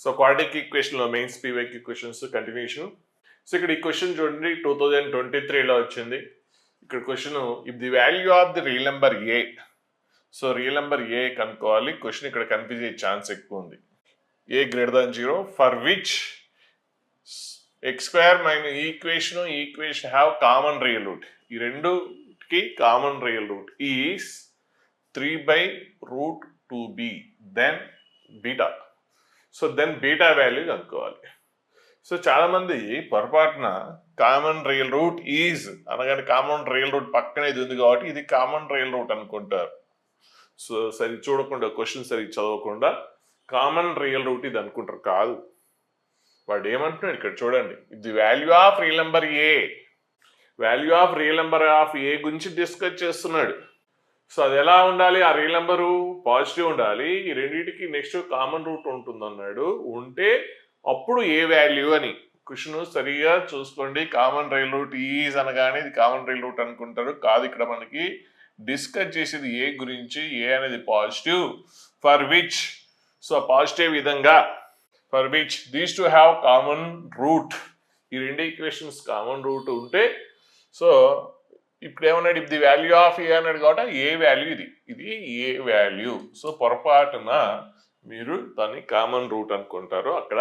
So quadratic ఈక్వేషన్లో mains PYQ questions continuation. So ఇక్కడ ఈ క్వశ్చన్ చూడండి 2023లో వచ్చింది. ఇక్కడ question if the value of the real number A, so real number A కనుక్కోవాలి. క్వశ్చన్ ఇక్కడ కన్ఫ్యూజ్ అయ్యే ఛాన్స్ ఎక్కువ ఉంది. A greater than 0 for which x square minus equation have common real root. ఈ రెండుకి common real root is 3/√2b then beta. So then beta value కనుక్కోవాలి. So చాలా మంది పొరపాటున కామన్ రియల్ రూట్ ఈజ్ అనగానే కామన్ రియల్ రూట్ పక్కనే ఇది ఉంది కాబట్టి ఇది కామన్ రియల్ రూట్ అనుకుంటారు. సో సరి చూడకుండా క్వశ్చన్ సరి చదవకుండా కామన్ రియల్ రూట్ ఇది అనుకుంటారు. కాదు, వాడు ఏమంటున్నాడు ఇక్కడ చూడండి. The value of real number A, value of real number of A గురించి డిస్కస్ చేస్తున్నాడు. సో అది ఎలా ఉండాలి? ఆ రియల్ నెంబరు పాజిటివ్ ఉండాలి. ఈ రెండింటికి నెక్స్ట్ కామన్ రూట్ ఉంటుంది అన్నాడు. ఉంటే అప్పుడు ఏ వాల్యూ అని. క్వశ్చన్ సరిగా చూసుకోండి. కామన్ రియల్ రూట్ ఈజ్ అనగానే ఇది కామన్ రియల్ రూట్ అనుకుంటారు. కాదు, ఇక్కడ మనకి డిస్కస్ చేసేది ఏ గురించి. ఏ అనేది positive. For which, so positive విధంగా for which these two have common root. ఈ రెండు ఈక్వేషన్స్ కామన్ రూట్ ఉంటే, సో ఇప్పుడు ఏమన్నాడు? If the value of A అన్నాడు కాబట్టి ఏ వాల్యూ ఇది ఏ వాల్యూ. సో పొరపాటున మీరు దాన్ని కామన్ రూట్ అనుకుంటారు. అక్కడ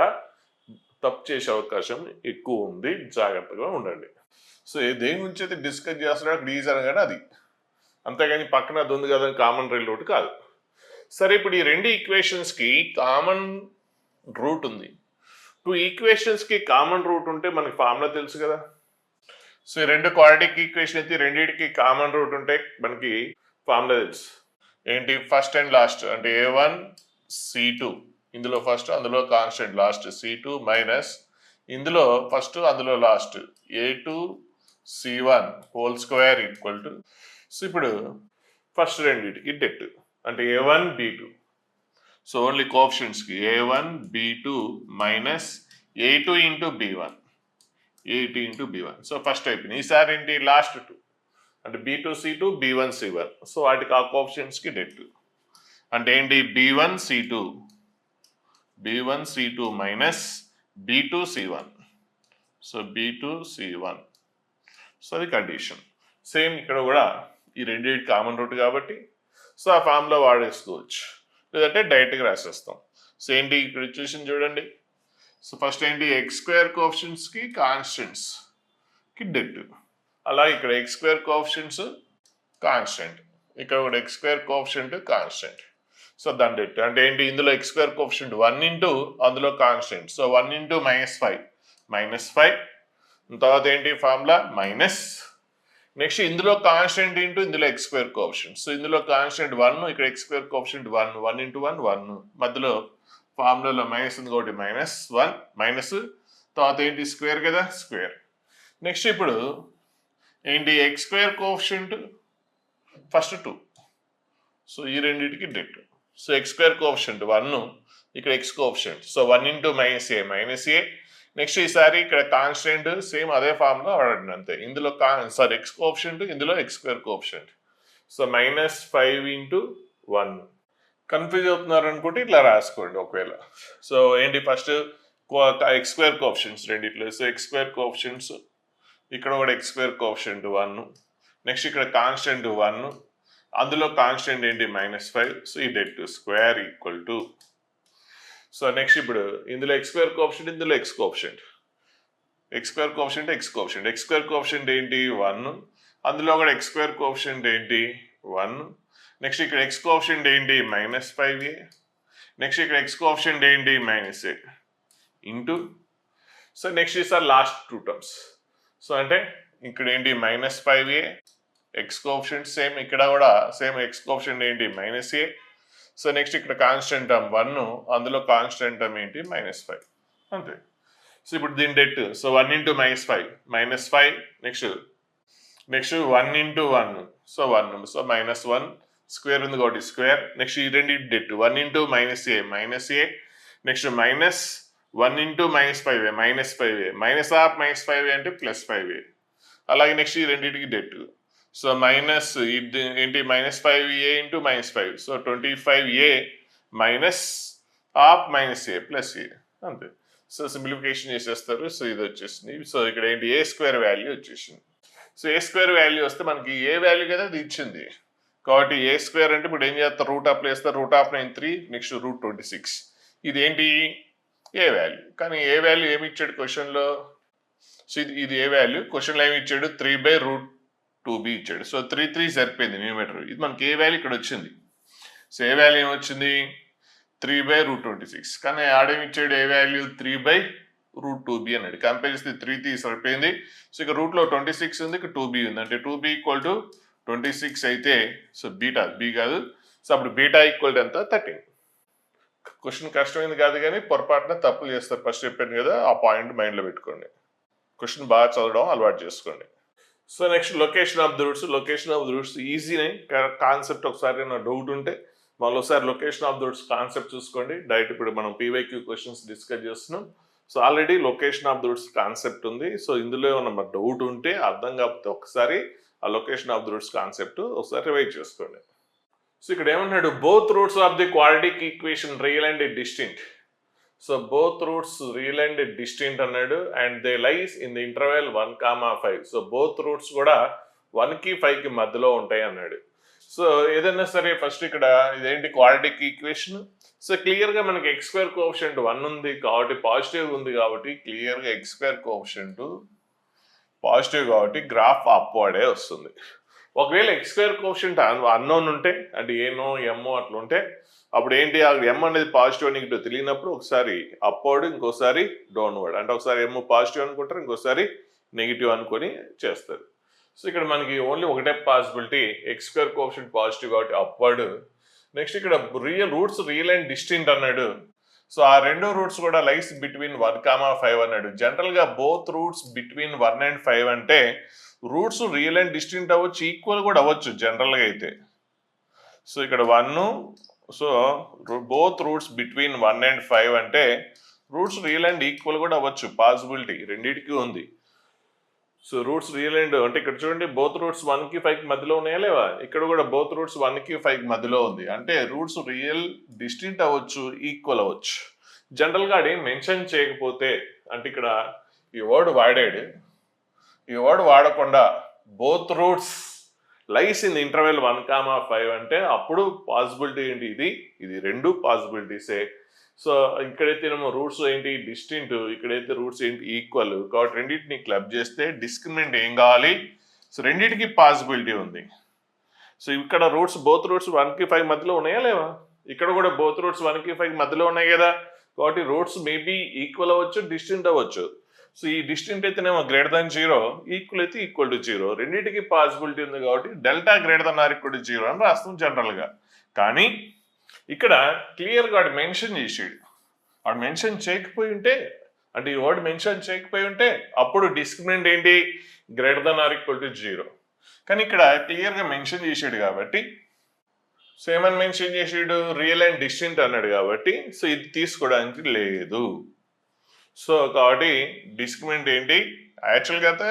తప్పు చేసే అవకాశం ఎక్కువ ఉంది. జాగ్రత్తగా ఉండండి. సో దేని గురించి అయితే డిస్కస్ చేస్తున్నాడు అక్కడ ఈజ్ అనగానే అది, అంతేగాని పక్కన అది ఉంది కదా కామన్ రియల్ రూట్ కాదు. సరే, ఇప్పుడు ఈ రెండు ఈక్వేషన్స్కి కామన్ రూట్ ఉంది. 2 ఈక్వేషన్స్కి కామన్ రూట్ ఉంటే మనకి ఫార్ములా తెలుసు కదా. సో ఈ రెండు క్వాడ్రాటిక్ ఈక్వేషన్ అయితే రెండింటికి కామన్ రూట్ ఉంటే మనకి ఫార్ములా తెలుసు. ఏంటి? ఫస్ట్ అండ్ లాస్ట్ అంటే a1 c2, ఇందులో ఫస్ట్ అందులో కాన్స్టెంట్ లాస్ట్ c2 మైనస్ ఇందులో ఫస్ట్ అందులో last a2 c1 whole square equal to. So ఇప్పుడు ఫస్ట్ రెండింటికి డెట్ అంటే a1 b2. సో ఓన్లీ కోఎఫిషియెంట్స్కి a1 b2 minus a2 into b1, a2 into b1. So first అయిపోయింది. ఈసారి ఏంటి? లాస్ట్ 2 అంటే b2 c2 b1 c1. So వాటికి ఆ కోఎఫిషియెంట్స్కి డెట్ అంటే ఏంటి? b1 c2 minus b2 c1. So b2 c1. So అది కండిషన్. సేమ్ ఇక్కడ కూడా ఈ రెండింటి కామన్ రూట్ కాబట్టి సో ఆ ఫామ్లో వాడేసుకోవచ్చు, లేదంటే డైరెక్ట్గా రాసేస్తాం. సో ఏంటి ఇక్కడ చూసి చూడండి. సో ఫస్ట్ ఏంటి? ఎక్స్ స్క్వేర్ కోఎఫిషియెంట్స్కి కాన్స్టెంట్స్కి డెట్. అలా ఇక్కడ ఎక్స్ స్క్వేర్ కోఎఫిషియెంట్స్ కాన్స్టెంట్, ఇక్కడ కూడా x square coefficient constant. So దాని డెట్ అంటే ఏంటి? ఇందులో ఎక్స్ స్క్వేర్ కోఎఫిషియెంట్ 1 ఇంటూ అందులో కాన్స్టెంట్. సో 1 ఇంటూ -5 తర్వాత ఏంటి ఫార్ములా మైనస్. నెక్స్ట్ ఇందులో కాన్స్టెంట్ ఇంటూ ఇందులో ఎక్స్ స్క్వేర్ కోఎఫిషియెంట్. సో ఇందులో కాన్స్టెంట్ 1, ఇక్కడ ఎక్స్ స్క్వేర్ కోఎఫిషియెంట్ 1 ఇంటూ 1 మధ్యలో ఫార్ములాలో మైనస్ ఉంది కాబట్టి -1 మైనస్ తర్వాత ఏంటి? స్క్వేర్ కదా, స్క్వేర్. నెక్స్ట్ ఇప్పుడు ఏంటి? X square coefficient first 2. So ఈ రెండింటికి debt. So X square coefficient 1, ఇక్కడ X coefficient. So 1 into -a. Next ఈసారి ఇక్కడ కాన్స్టెంట్ సేమ్ అదే ఫార్ములా వాడండి అంతే. ఇందులో ఎక్స్ కోఎఫిషియెంట్, ఇందులో x square coefficient. So -5 into 1. Confuse అవుతున్నారు అనుకుంటే ఇట్లా రాసుకోండి ఒకవేళ. సో ఏంటి? ఫస్ట్ ఎక్స్ స్క్వేర్ కోఎఫిషియెంట్స్ రెండిట్లో. సో ఎక్స్ స్క్వేర్ కోఎఫిషియెంట్స్ ఇక్కడ కూడా ఎక్స్ స్క్వేర్ కోఎఫిషియెంట్ 1, నెక్స్ట్ ఇక్కడ కాన్స్టెంట్ 1, అందులో కాన్స్టెంట్ ఏంటి? -5. సో ఈ debt square equal to. So next ఇప్పుడు ఇందులో ఎక్స్ స్క్వేర్ కోఎఫిషియెంట్, ఇందులో X coefficient. X square coefficient X coefficient. X square coefficient ఏంటి? 1, అందులో కూడా ఎక్స్ స్క్వేర్ కోఎఫిషియెంట్ ఏంటి? 1. నెక్స్ట్ ఇక్కడ ఎక్స్ కోఎఫిషియెంట్ ఏంటి? -5a. నెక్స్ట్ ఇక్కడ ఎక్స్ కోఎఫిషియెంట్ ఏంటి? -8 ఇంటూ. సో నెక్స్ట్ ఈసారి లాస్ట్ 2 టర్మ్స్. సో అంటే ఇక్కడ ఏంటి? -5a ఎక్స్ కోఎఫిషియెంట్ సేమ్, ఇక్కడ కూడా సేమ్ ఎక్స్ కోఎఫిషియెంట్ ఏంటి? -a. సో నెక్స్ట్ ఇక్కడ కాన్స్టెంట్ టర్మ్ 1, అందులో కాన్స్టెంట్ టర్మ్ ఏంటి? -5 అంతే. సో ఇప్పుడు దీని debt. So 1 into -5 next 1 into 1. So 1. So -1 square ఉంది కాబట్టి స్క్వేర్. నెక్స్ట్ ఈ రెండు debt 1 into -a. Next -1 into -5a minus of -5a అంటే +5a. అలాగే నెక్స్ట్ ఈ రెండింటికి డెట్. సో మైనస్ ఇది ఏంటి? -5a into -5. So 25a minus of -a plus a. అంతే. సో సింప్లిఫికేషన్ చేసేస్తారు. సో ఇది వచ్చేసింది. సో ఇక్కడ ఏంటి ఏ స్క్వేర్ వాల్యూ వచ్చేసింది. సో ఏ స్క్వేర్ వాల్యూ వస్తే మనకి ఏ వాల్యూ కదా అది ఇచ్చింది కాబట్టి ఏ స్క్వేర్ అంటే ఇప్పుడు ఏం చేస్తారు రూట్ ఆఫ్ వేస్తారు రూట్ ఆఫ్ 93 నెక్స్ట్ రూట్ 26 ఇది ఏంటి ఏ వాల్యూ కానీ ఏ వాల్యూ ఏమి ఇచ్చాడు క్వశ్చన్లో సో ఇది ఏ వాల్యూ క్వశ్చన్లో ఏమి ఇచ్చాడు 3/√2b ఇచ్చాడు సో 3 సరిపోయింది న్యూమరేటర్ ఇది మనకి ఏ వాల్యూ ఇక్కడ వచ్చింది సో ఏ వాల్యూ ఏమొచ్చింది 3/√26 కానీ ఆడేమి ఇచ్చాడు ఏ వాల్యూ 3/√2b అన్నాడు కంపేర్ చేస్తే 3 సరిపోయింది సో ఇక రూట్లో 26 ఉంది ఇక 2b ఉంది అంటే 2b = 26 అయితే సో బీటా బి కాదు సో అప్పుడు బీటా ఈక్వల్ ఎంత 13 క్వశ్చన్ కష్టమైంది కాదు కానీ పొరపాటున తప్పులు చేస్తారు ఫస్ట్ చెప్పాను కదా ఆ పాయింట్ మైండ్లో పెట్టుకోండి క్వశ్చన్ బాగా చదవడం అలవాటు చేసుకోండి so next location of the roots ఈజీనే కాన్సెప్ట్ ఒకసారి నా డౌట్ ఉంటే మళ్ళీ ఒకసారి location of the roots concept చూసుకోండి డైరెక్ట్ ఇప్పుడు మనం పీవైక్యూ క్వశ్చన్స్ డిస్కస్ చేస్తున్నాం so already location of the roots concept ఉంది సో ఇందులో ఏమన్నా డౌట్ ఉంటే అర్థం కాకపోతే ఒకసారి ఆ location of the roots concept ఒకసారి రివైజ్ చేసుకోండి సో ఇక్కడ ఏమన్నాడు both roots of the quadratic equation real and distinct so both roots real and distinct అన్నాడు and they lies in the interval 1,5 so both roots కూడా 1కి 5కి మధ్యలో ఉంటాయి అన్నాడు సో ఏదైనా సరే ఫస్ట్ ఇక్కడ ఇదేంటి క్వాడ్రాటిక్ ఈక్వేషన్ సో క్లియర్గా మనకి ఎక్స్ స్క్వేర్ కోఎఫిషియంట్ 1 ఉంది కాబట్టి పాజిటివ్ ఉంది కాబట్టి క్లియర్గా ఎక్స్ స్క్వేర్ కోఎఫిషియంట్ పాజిటివ్ కాబట్టి గ్రాఫ్ అప్వర్డే వస్తుంది ఒకవేళ ఎక్స్ స్క్వేర్ కోఎఫిషియంట్ అన్నోన్ ఉంటే అంటే ఏనో ఎమ్మో అట్లా ఉంటే అప్పుడు ఏంటి ఎమ్ అనేది పాజిటివ్ నెగిటివ్ తెలియనప్పుడు ఒకసారి అప్వర్డ్ ఇంకోసారి డౌన్వర్డ్ అంటే ఒకసారి ఎమ్ పాజిటివ్ అనుకుంటారు ఇంకోసారి నెగిటివ్ అనుకొని చేస్తారు సో ఇక్కడ మనకి ఓన్లీ ఒకటే possibility X square coefficient positive కాబట్టి అప్వర్డ్ నెక్స్ట్ ఇక్కడ రూట్స్ రియల్ అండ్ డిస్టింక్ట్ అన్నాడు సో ఆ రెండు రూట్స్ కూడా లైస్ బిట్వీన్ 1,5 అన్నాడు జనరల్గా బోత్ రూట్స్ బిట్వీన్ 1 and 5 అంటే రూట్స్ రియల్ అండ్ డిస్టింక్ట్ అవ్వచ్చు ఈక్వల్ కూడా అవ్వచ్చు జనరల్గా అయితే సో ఇక్కడ 1 so both roots between 1 and 5 అంటే రూట్స్ రియల్ అండ్ ఈక్వల్ కూడా అవ్వచ్చు పాసిబిలిటీ రెండింటికి ఉంది సో రూట్స్ రియల్ అండ్ అంటే ఇక్కడ చూడండి బోత్ రూట్స్ 1కి 5కి మధ్యలో ఉన్నాయా లేవా ఇక్కడ కూడా బోత్ రూట్స్ 1కి 5కి మధ్యలో ఉంది అంటే రూట్స్ రియల్ డిస్టింక్ట్ అవ్వచ్చు ఈక్వల్ అవ్వచ్చు జనరల్గా అది మెన్షన్ చేయకపోతే అంటే ఇక్కడ ఈ వర్డ్ వాడాడు ఈ వర్డ్ వాడకుండా both roots lies in interval 1,5 అంటే అప్పుడు పాసిబిలిటీ ఏంటి ఇది రెండు పాసిబిలిటీసే సో ఇక్కడైతే ఏమో రూట్స్ ఏంటి డిస్టింక్ట్ ఇక్కడైతే రూట్స్ ఏంటి ఈక్వల్ కాబట్టి రెండింటిని క్లబ్ చేస్తే డిస్క్రిమినెంట్ ఏం కావాలి సో రెండింటికి పాసిబిలిటీ ఉంది సో ఇక్కడ రూట్స్ బోత్ రూట్స్ 1కి 5 మధ్యలో ఉన్నాయా లేవా ఇక్కడ కూడా బోత్ రూట్స్ 1కి 5 మధ్యలో ఉన్నాయి కదా కాబట్టి రూట్స్ మేబీ ఈక్వల్ అవ్వచ్చు డిస్టింక్ట్ అవ్వచ్చు సో ఈ డిస్టింక్ట్ అయితేనేమో >0 ఈక్వల్ అయితే =0 రెండింటికి పాసిబిలిటీ ఉంది కాబట్టి డెల్టా >0 అని రాస్తాం జనరల్గా కానీ ఇక్కడ క్లియర్గా వాడు మెన్షన్ చేసాడు వాడు మెన్షన్ చేయకపోయి ఉంటే అంటే ఈ వర్డ్ మెన్షన్ చేయకపోయి ఉంటే అప్పుడు డిస్క్రిమినెంట్ ఏంటి >0 కానీ ఇక్కడ క్లియర్గా మెన్షన్ చేసాడు కాబట్టి సో ఏమని మెన్షన్ చేసాడు రియల్ అండ్ డిస్టింక్ట్ అన్నాడు కాబట్టి సో ఇది తీసుకోవడానికి లేదు సో కాబట్టి డిస్క్రిమినెంట్ ఏంటి యాక్చువల్గా అయితే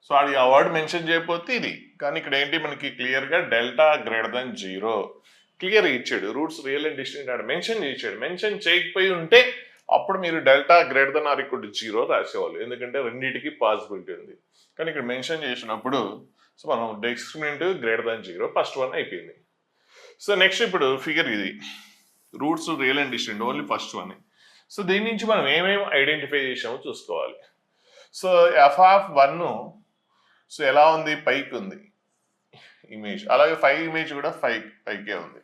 సో అది ఆ వర్డ్ మెన్షన్ చేయకపోతే ఇది కానీ ఇక్కడ ఏంటి మనకి క్లియర్గా >0 క్లియర్ ఇచ్చాడు రూట్స్ రియల్ అండ్ డిస్టింక్ట్ అని మెన్షన్ చేశాడు మెన్షన్ చేయకపోయి ఉంటే అప్పుడు మీరు >0 రాసేవాళ్ళు ఎందుకంటే రెండింటికి పాసిబిలిటీ ఉంది కానీ ఇక్కడ మెన్షన్ చేసినప్పుడు సో మనం డిస్క్రిమినెంట్ >0 ఫస్ట్ వన్ అయిపోయింది సో నెక్స్ట్ ఇప్పుడు ఫిగర్ ఇది roots real and distinct only first one so దీని నుంచి మనం ఏమేమి ఐడెంటిఫై చేసామో చూసుకోవాలి సో f(1) సో ఎలా ఉంది పైకి ఉంది ఇమేజ్ అలాగే 5 ఇమేజ్ కూడా పైకే ఉంది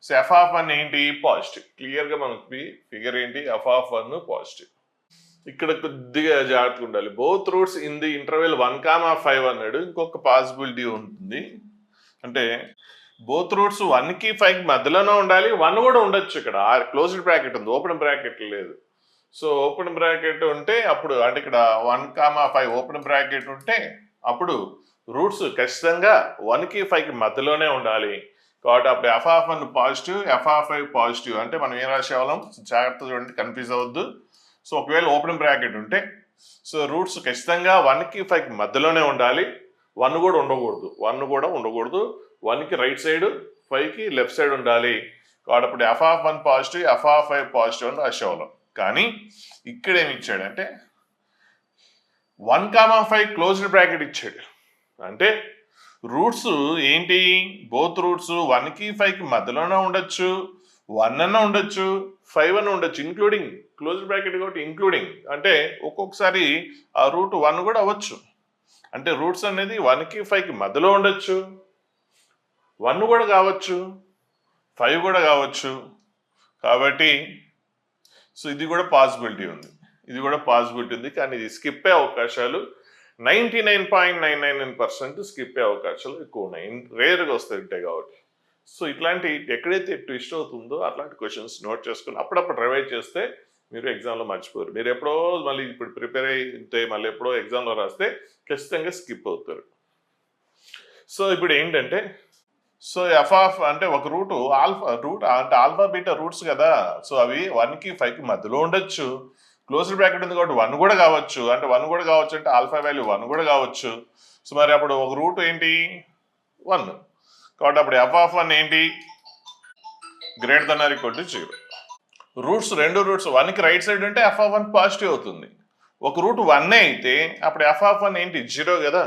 సో f(1) ఏంటి పాజిటివ్ క్లియర్గా మనకి ఫిగర్ ఏంటి f(1) పాజిటివ్ ఇక్కడ కొద్దిగా జాగ్రత్తగా ఉండాలి both roots in the interval 1,5 అన్నాడు ఇంకొక పాసిబిలిటీ ఉంటుంది అంటే బోత్ రూట్స్ 1కి 5కి మధ్యలోనే ఉండాలి 1 కూడా ఉండొచ్చు ఇక్కడ క్లోజ్డ్ బ్రాకెట్ ఉంది ఓపెన్ బ్రాకెట్ లేదు సో ఓపెన్ బ్రాకెట్ ఉంటే అప్పుడు అంటే ఇక్కడ 1,5 ఓపెన్ బ్రాకెట్ ఉంటే అప్పుడు రూట్స్ ఖచ్చితంగా 1కి 5కి మధ్యలోనే ఉండాలి కాబట్టి అప్పుడు f(1) పాజిటివ్ f(5) పాజిటివ్ అంటే మనం ఏం రాసేవాళ్ళం జాగ్రత్త చూడండి కన్ఫ్యూజ్ అవ్వద్దు సో ఒకవేళ ఓపెన్ బ్రాకెట్ ఉంటే సో రూట్స్ ఖచ్చితంగా 1కి 5కి మధ్యలోనే ఉండాలి 1 కూడా ఉండకూడదు 1కి రైట్ సైడ్ 5కి లెఫ్ట్ సైడ్ ఉండాలి కాబట్టి అప్పుడు f(1) పాజిటివ్ f(5) పాజిటివ్ అని రాసేవాళ్ళం కానీ ఇక్కడ ఏమి ఇచ్చాడంటే 1,5 క్లోజ్డ్ బ్రాకెట్ ఇచ్చాడు. అంటే రూట్స్ ఏంటి, బోత్ రూట్స్ 1కి 5కి మధ్యలోనే ఉండొచ్చు, 1 అన్న ఉండొచ్చు, 5 అన్న ఉండొచ్చు, ఇంక్లూడింగ్ క్లోజ్డ్ బ్రాకెట్ కాబట్టి ఇంక్లూడింగ్ అంటే ఒక్కొక్కసారి ఆ రూట్ 1 కూడా అవ్వచ్చు. అంటే రూట్స్ అనేది 1కి 5కి మధ్యలో ఉండొచ్చు, 1 కూడా కావచ్చు, 5 కూడా కావచ్చు. కాబట్టి సో ఇది కూడా పాసిబిలిటీ ఉంది, ఇది కూడా పాసిబిలిటీ ఉంది. కానీ ఇది స్కిప్ అయ్యే అవకాశాలు 99.999% స్కిప్ అయ్యే అవకాశాలు ఎక్కువ ఉన్నాయి, రేర్గా వస్తాయి కాబట్టి. సో ఇట్లాంటి ఎక్కడైతే ట్విస్ట్ అవుతుందో అట్లాంటి క్వశ్చన్స్ నోట్ చేసుకుని అప్పుడప్పుడు రివైజ్ చేస్తే మీరు ఎగ్జామ్లో మర్చిపోరు. మీరు ఎప్పుడో మళ్ళీ ఇప్పుడు ప్రిపేర్ అయితే మళ్ళీ ఎప్పుడో ఎగ్జామ్లో రాస్తే ఖచ్చితంగా స్కిప్ అవుతారు. సో ఇప్పుడు ఏంటంటే సో ఎఫ్ ఆఫ్ అంటే ఒక రూట్ అంటే ఆల్ఫా బీటా రూట్స్ కదా, సో అవి 1కి 5కి మధ్యలో ఉండొచ్చు, క్లోజ్డ్ బ్రాకెట్ ఉంది కాబట్టి 1 కూడా కావచ్చు. అంటే 1 కూడా కావచ్చు అంటే ఆల్ఫా వాల్యూ 1 కూడా కావచ్చు. సో మరి అప్పుడు ఒక రూట్ ఏంటి 1, కాబట్టి అప్పుడు ఎఫ్ ఆఫ్ 1 ఏంటి greater than or equal to 0. Roots రెండు రూట్స్ 1కి రైట్ సైడ్ ఉంటే ఎఫ్ ఆఫ్ 1 పాజిటివ్ అవుతుంది. ఒక రూట్ 1 అయితే అప్పుడు ఎఫ్ ఆఫ్ 1 ఏంటి 0 కదా.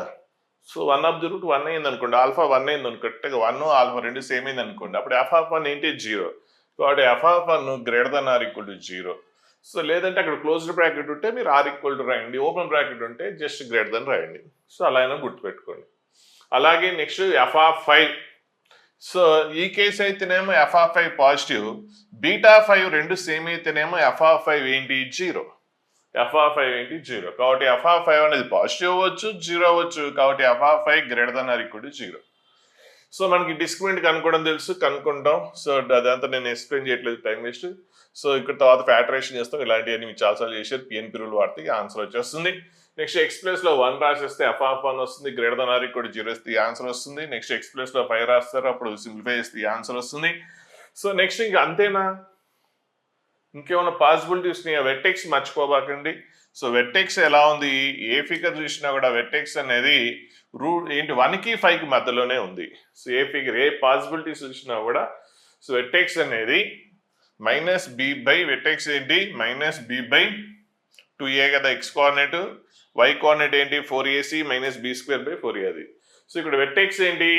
సో 1 ఆఫ్ ది రూట్ 1 అయింది అనుకోండి, ఆల్ఫా 1 అయింది అనుకోండి, 1 ఆల్ఫా రెండు సేమ్ అయింది అనుకోండి, అప్పుడు ఎఫ్ ఆఫ్ 1 ఏంటి 0. కాబట్టి f of 1 greater than or equal to 0. So లేదంటే అక్కడ క్లోజ్డ్ బ్రాకెట్ ఉంటే మీరు ఆర్ ఈక్వల్ టు రాయండి, ఓపెన్ బ్రాకెట్ ఉంటే జస్ట్ గ్రేటర్ దెన్ రాయండి. సో అలా అయినా గుర్తుపెట్టుకోండి. అలాగే నెక్స్ట్ ఎఫ్ ఆఫ్ 5. సో ఈ కేసు అయితేనేమో ఎఫ్ ఆఫ్ 5 పాజిటివ్, బీటా 5 రెండు సేమ్ అయితేనేమో ఎఫ్ ఆఫ్ 5 ఏంటి 0. ఎఫ్ ఆఫ్ 5 ఏంటి 0. కాబట్టి ఎఫ్ ఆఫ్ 5 అనేది పాజిటివ్ అవ్వచ్చు, 0 అవ్వచ్చు. కాబట్టి f of 5 greater than or equal to 0. So మనకి డిస్క్రిమినెంట్ కనుక్కోవడం తెలుసు, కనుక్కుంటాం. సో అదంతా నేను ఎక్స్ప్లెయిన్ చేయట్లేదు, టైం వేస్ట్. సో ఇక్కడ తర్వాత ఫ్యాక్టరేషన్ చేస్తాం, ఇలాంటివన్నీ మీరు చాలాసార్లు చేశారు. పిఎన్పి రూల్ వాడితే ఆన్సర్ వచ్చేస్తుంది. నెక్స్ట్ ఎక్స్ ప్లేస్లో 1 రాసేస్తే ఎఫ్ ఆఫ్ 1 వస్తుంది, greater than or equal to 0 ఇస్తే ఆన్సర్ వస్తుంది. నెక్స్ట్ ఎక్స్ ప్లేస్లో 5 రాస్తారు, అప్పుడు సింప్లిఫై చేస్తే ఆన్సర్ వస్తుంది. సో నెక్స్ట్ ఇంకా అంతేనా, ఇంకేమైనా పాసిబిలిటీస్ వెట్టెక్స్ మర్చిపోబాకండి. సో వెట్టెక్స్ ఎలా ఉంది, ఏ ఫిగర్ చూసినా కూడా వెట్టెక్స్ అనేది రూట్ ఏంటి 1కి 5కి మధ్యలోనే ఉంది. సో ఏ ఫిగర్ ఏ పాసిబిలిటీస్ చూసినా కూడా సో వెట్టెక్స్ అనేది మైనస్ బి బై వెట్టెక్స్ ఏంటి మైనస్ బి బై 2a కదా ఎక్స్ కోఆర్డినేట్, వై కోఆర్డినేట్ ఏంటి 4ac minus B square by 4a అది. సో ఇక్కడ వెట్టెక్స్ ఏంటి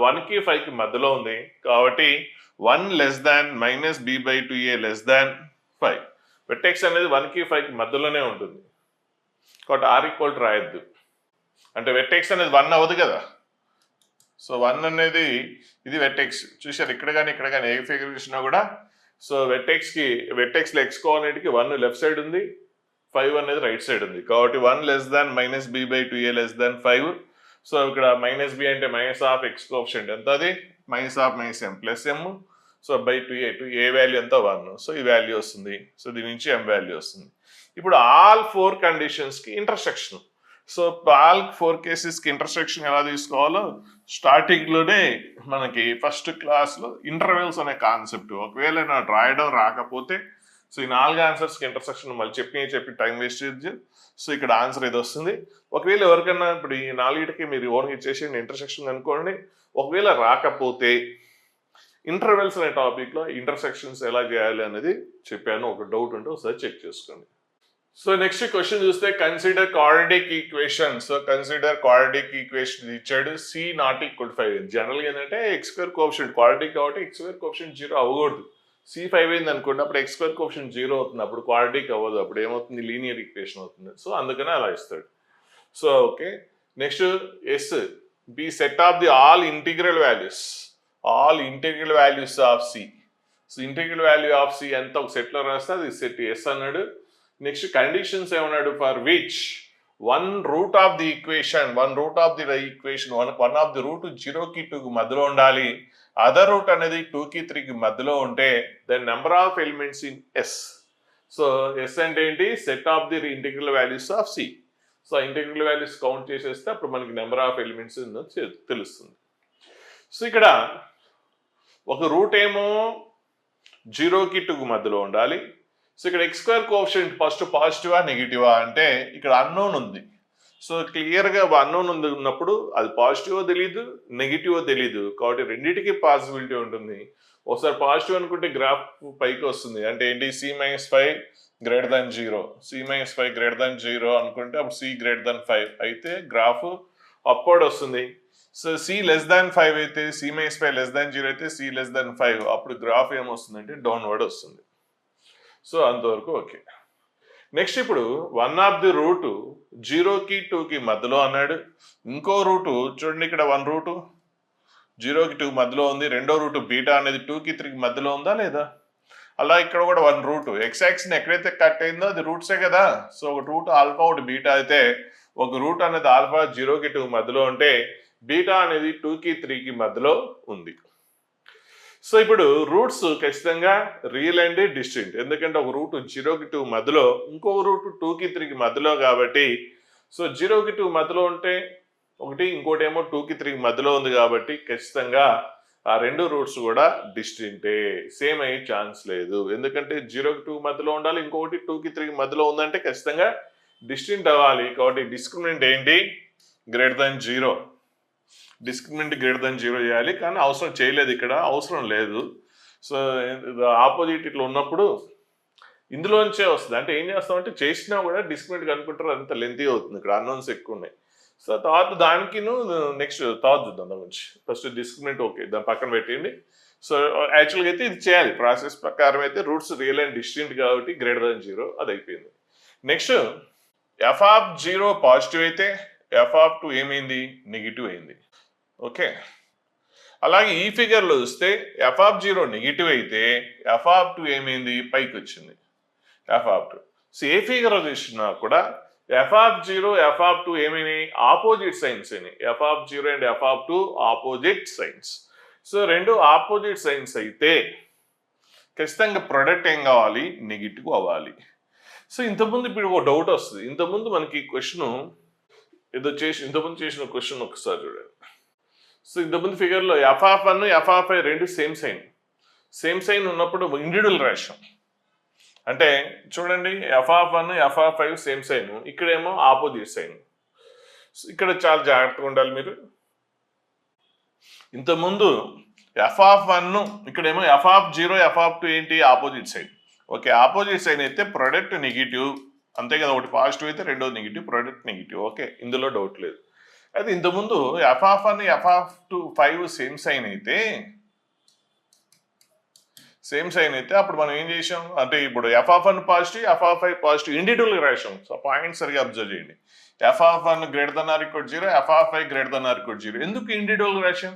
1కి 5కి మధ్యలో ఉంది కాబట్టి 1 less than minus b by 2a less than 5. Vertex అనేది 1కి 5కి మధ్యలోనే ఉంటుంది కాబట్టి ఆర్ ఈక్వల్ టు రాయొద్దు. అంటే వెట్టెక్స్ అనేది 1 అవ్వదు కదా. సో 1 అనేది ఇది వెట్టెక్స్ చూసారు, ఇక్కడ కానీ ఇక్కడ కానీ ఏ ఫిగర్ చూసినా కూడా సో వెట్టెక్స్లో ఎక్స్ కోఆర్డినేట్కి 1 లెఫ్ట్ సైడ్ ఉంది, 5 అనేది రైట్ సైడ్ ఉంది. కాబట్టి 1 less than minus b by 2a less than 5. So ఇక్కడ మైనస్ బి అంటే మైనస్ ఆఫ్ ఎక్స్ కోఎఫిషియంట్ ఎంత, అది minus of minus m plus m. So by 2a value ఎంత 1. సో ఈ వాల్యూ వస్తుంది. సో దీని నుంచి ఎం వాల్యూ వస్తుంది. ఇప్పుడు ఆల్ 4 కండిషన్స్కి ఇంటర్సెక్షన్. సో ఆల్ 4 కేసెస్కి ఇంటర్సెక్షన్ ఎలా తీసుకోవాలో స్టార్టింగ్లోనే మనకి ఫస్ట్ క్లాస్లో ఇంటర్వెల్స్ అనే కాన్సెప్ట్, ఒకవేళ నాకు రాయడం రాకపోతే సో ఈ 4 ఆన్సర్స్కి ఇంటర్సెక్షన్ మళ్ళీ చెప్పి టైం వేస్ట్ చేయొద్దు. సో ఇక్కడ ఆన్సర్ ఇది వస్తుంది. ఒకవేళ ఎవరికైనా ఇప్పుడు ఈ 4కి మీరు ఓన్గా ఇచ్చేసి ఇంటర్సెక్షన్ అనుకోండి. ఒకవేళ రాకపోతే ఇంటర్వెల్స్ అనే టాపిక్లో ఇంటర్సెక్షన్స్ ఎలా చేయాలి అనేది చెప్పాను. ఒక డౌట్ ఉంటే ఒకసారి చెక్ చేసుకోండి. సో నెక్స్ట్ క్వశ్చన్ చూస్తే consider quadratic equation. So consider quadratic equation ఇచ్చాడు, సి నాట్ ఈక్వల్ 5. జనరల్గా ఏంటంటే ఎక్స్ స్క్వేర్ కోఎఫిషియంట్ క్వాడ్రాటిక్ కాబట్టి ఎక్స్ స్క్వేర్ కోఎఫిషియంట్ 0 అవ్వకూడదు. C5 అయింది అనుకోండి, అప్పుడు ఎక్స్ స్క్వేర్ కోఎఫిషియంట్ 0 అవుతుంది, అప్పుడు క్వాడ్రాటిక్ అవ్వదు, అప్పుడు ఏమవుతుంది లీనియర్ ఈక్వేషన్ అవుతుంది. సో అందుకనే అలా ఇస్తాడు. So okay next S be set of the all integral values of C. So integral value of C ఎంత ఒక సెట్లో రాస్తే అది సెట్ ఎస్ అన్నాడు. నెక్స్ట్ కండిషన్స్ ఏమన్నాడు, for which one root of the equation one of the root 0కి 2కి మధ్యలో ఉండాలి, అదర్ రూట్ అనేది 2కి 3కి మధ్యలో ఉంటే then number of elements in S. So S అంటే ఏంటి, set of the integral values of C. So integral values count చేసేస్తే అప్పుడు మనకి నెంబర్ ఆఫ్ ఎలిమెంట్స్ తెలుస్తుంది. సో ఇక్కడ ఒక రూట్ ఏమో 0కి 2కి మధ్యలో ఉండాలి. సో ఇక్కడ ఎక్స్ స్క్వేర్ కోఎఫిషియంట్ ఫస్ట్ పాజిటివా నెగిటివా అంటే ఇక్కడ అన్నోన్ ఉంది. సో క్లియర్గా అన్నోన్ ఉన్నప్పుడు అది పాజిటివో తెలీదు, నెగిటివో తెలీదు, కాబట్టి రెండింటికి పాసిబిలిటీ ఉంటుంది. ఒకసారి పాజిటివ్ అనుకుంటే గ్రాఫ్ పైకి వస్తుంది, అంటే ఏంటి C-5 greater than 0, c-5 greater than 0 అనుకుంటే అప్పుడు c గ్రేటర్ దాన్ 5 అయితే గ్రాఫ్ అప్వర్డ్ వస్తుంది. సో c లెస్ దాన్ 5 అయితే c-5 లెస్ దాన్ 0 అయితే c లెస్ దాన్ 5 అప్పుడు గ్రాఫ్ ఏమొస్తుందంటే డౌన్వర్డ్ వస్తుంది. సో అంతవరకు ఓకే. నెక్స్ట్ ఇప్పుడు వన్ ఆఫ్ ది రూట్ 0కి 2కి మధ్యలో అన్నాడు. ఇంకో రూటు చూడండి, ఇక్కడ 1 రూటు 0కి 2 మధ్యలో ఉంది, రెండో రూటు బీటా అనేది 2కి 3కి మధ్యలో ఉందా లేదా? అలా ఇక్కడ కూడా 1 రూటు ఎక్స్ యాక్సిస్ ఎక్కడైతే కట్ అయిందో అది రూట్సే కదా. సో ఒక రూట్ ఆల్ఫా ఒకటి బీటా అయితే ఒక రూట్ అనేది ఆల్ఫా 0కి 2 మధ్యలో ఉంటే బీటా అనేది 2కి 3కి మధ్యలో ఉంది. సో ఇప్పుడు రూట్స్ ఖచ్చితంగా రియల్ అండ్ డిస్టింక్ట్, ఎందుకంటే ఒక రూట్ 0కి 2 మధ్యలో ఇంకొక రూట్ 2కి 3కి మధ్యలో కాబట్టి సో 0కి 2 మధ్యలో ఉంటే ఒకటి, ఇంకోటి ఏమో 2కి 3కి మధ్యలో ఉంది కాబట్టి ఖచ్చితంగా ఆ రెండు రూట్స్ కూడా డిస్టింక్టే, సేమ్ అయ్యే ఛాన్స్ లేదు. ఎందుకంటే 0కి 2 మధ్యలో ఉండాలి, ఇంకొకటి 2కి 3కి మధ్యలో ఉందంటే ఖచ్చితంగా డిస్టింక్ట్ అవ్వాలి. కాబట్టి డిస్క్రిమినెంట్ ఏంటి? Greater than 0. Discriminant greater than 0 చేయాలి, కానీ అవసరం చేయలేదు, ఇక్కడ అవసరం లేదు. సో ఆపోజిట్ ఇట్లా ఉన్నప్పుడు ఇందులోంచే వస్తుంది. అంటే ఏం చేస్తామంటే చేసినా కూడా డిస్క్రిమినెంట్ కనుక్కుంటారు, అంత లెంతీ అవుతుంది, ఇక్కడ అన్నోన్స్ ఎక్కువ ఉన్నాయి. సో తర్వాత దానికి నెక్స్ట్ తర్వాత చూద్దాం దాని గురించి. ఫస్ట్ డిస్క్రిమినెంట్ ఓకే, దాని పక్కన పెట్టండి. సో యాక్చువల్గా అయితే ఇది చేయాలి, ప్రాసెస్ ప్రకారం అయితే రూట్స్ రియల్ అండ్ డిస్టింక్ట్ కాబట్టి గ్రేటర్ దాన్ 0 అది అయిపోయింది. నెక్స్ట్ f(0) పాజిటివ్ అయితే f(2) ఏమైంది? నెగిటివ్ అయింది. ఓకే, అలాగే ఈ ఫిగర్లో చూస్తే f(0) నెగిటివ్ అయితే f(2) ఏమైంది? పైకి వచ్చింది f(2). సో ఏ ఫిగర్ చూసినా కూడా f(0) f(2) ఏమైనాయి? ఆపోజిట్ సైన్స్ అయినాయి. f(0) and f(2) opposite science. So రెండు ఆపోజిట్ సైన్స్ అయితే ఖచ్చితంగా ప్రొడక్ట్ ఏం కావాలి? నెగిటివ్ అవ్వాలి. సో ఇంతకుముందు ఇప్పుడు ఒక డౌట్ వస్తుంది. ఇంతకుముందు మనకి క్వశ్చన్ ఏదో ఇంతకుముందు చేసిన క్వశ్చన్ ఒకసారి చూడండి. సో ఇంతకుముందు ఫిగర్లో f(1) f(5) రెండు సేమ్ సైన్ ఉన్నప్పుడు ఇండివిజువల్ రాశాం. అంటే చూడండి, f(1) f(5) సేమ్ సైన్, ఇక్కడేమో ఆపోజిట్ సైన్. ఇక్కడ చాలా జాగ్రత్తగా ఉండాలి మీరు. ఇంతకుముందు f(1) ఇక్కడేమో f(0) f(2) ఏంటి? Opposite sign. Okay, opposite sign అయితే ప్రొడక్ట్ నెగిటివ్, అంతే కదా. ఒకటి పాజిటివ్ అయితే రెండోది నెగిటివ్, ప్రొడక్ట్ నెగిటివ్. ఓకే, ఇందులో డౌట్ లేదు. అయితే ఇంతకుముందు f(1) f(2) 5 సేమ్ సైన్ అయితే అప్పుడు మనం ఏం చేసాం అంటే ఇప్పుడు f(1) పాజిటివ్ f(5) పాజిటివ్ ఇండివిజువల్గా రాసాం. సో పాయింట్ సరిగా అబ్జర్వ్ చేయండి. f(1) greater than are equal 0, f(5) greater than are equal 0. ఎందుకు ఇండివిజువల్గా రాసాం?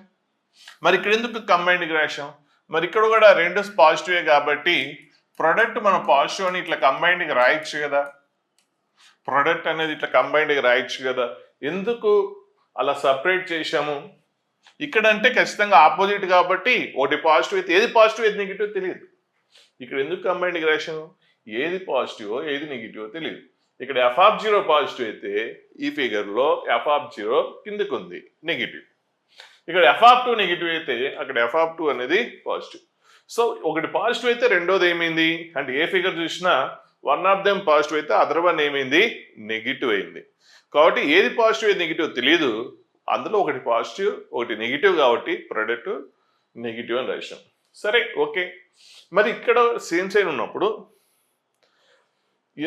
మరి ఇక్కడ ఎందుకు కంబైన్డ్గా రాసాం? మరి ఇక్కడ కూడా రెండు పాజిటివే కాబట్టి ప్రొడక్ట్ మనం పాజిటివ్ అని ఇట్లా కంబైన్డ్గా రాయొచ్చు కదా. ప్రొడక్ట్ అనేది ఇట్లా కంబైన్డ్గా రాయొచ్చు కదా. ఎందుకు అలా సపరేట్ చేసాము? ఇక్కడ అంటే ఖచ్చితంగా ఆపోజిట్ కాబట్టి ఒకటి పాజిటివ్ అయితే ఏది పాజిటివ్ ఏది నెగిటివ్ తెలియదు. ఇక్కడ ఎందుకు కంబైన్డ్గా రాసాము? ఏది పాజిటివో ఏది నెగిటివో తెలియదు. ఇక్కడ f(0) పాజిటివ్ అయితే ఈ ఫిగర్లో f(0) కిందకు ఉంది నెగిటివ్. ఇక్కడ f(2) నెగిటివ్ అయితే అక్కడ f(2) అనేది పాజిటివ్. సో ఒకటి పాజిటివ్ అయితే రెండోది ఏమైంది అంటే ఏ ఫిగర్ చూసినా వన్ ఆఫ్ దెమ్ పాజిటివ్ అయితే అదర్ వన్ ఏమైంది? నెగిటివ్ అయింది. కాబట్టి ఏది పాజిటివ్ ఏది నెగిటివ్ తెలియదు, అందులో ఒకటి పాజిటివ్ ఒకటి నెగిటివ్ కాబట్టి ప్రొడక్ట్ నెగిటివ్ అని రాశాం. సరే ఓకే, మరి ఇక్కడ సేమ్ సైన్ ఉన్నప్పుడు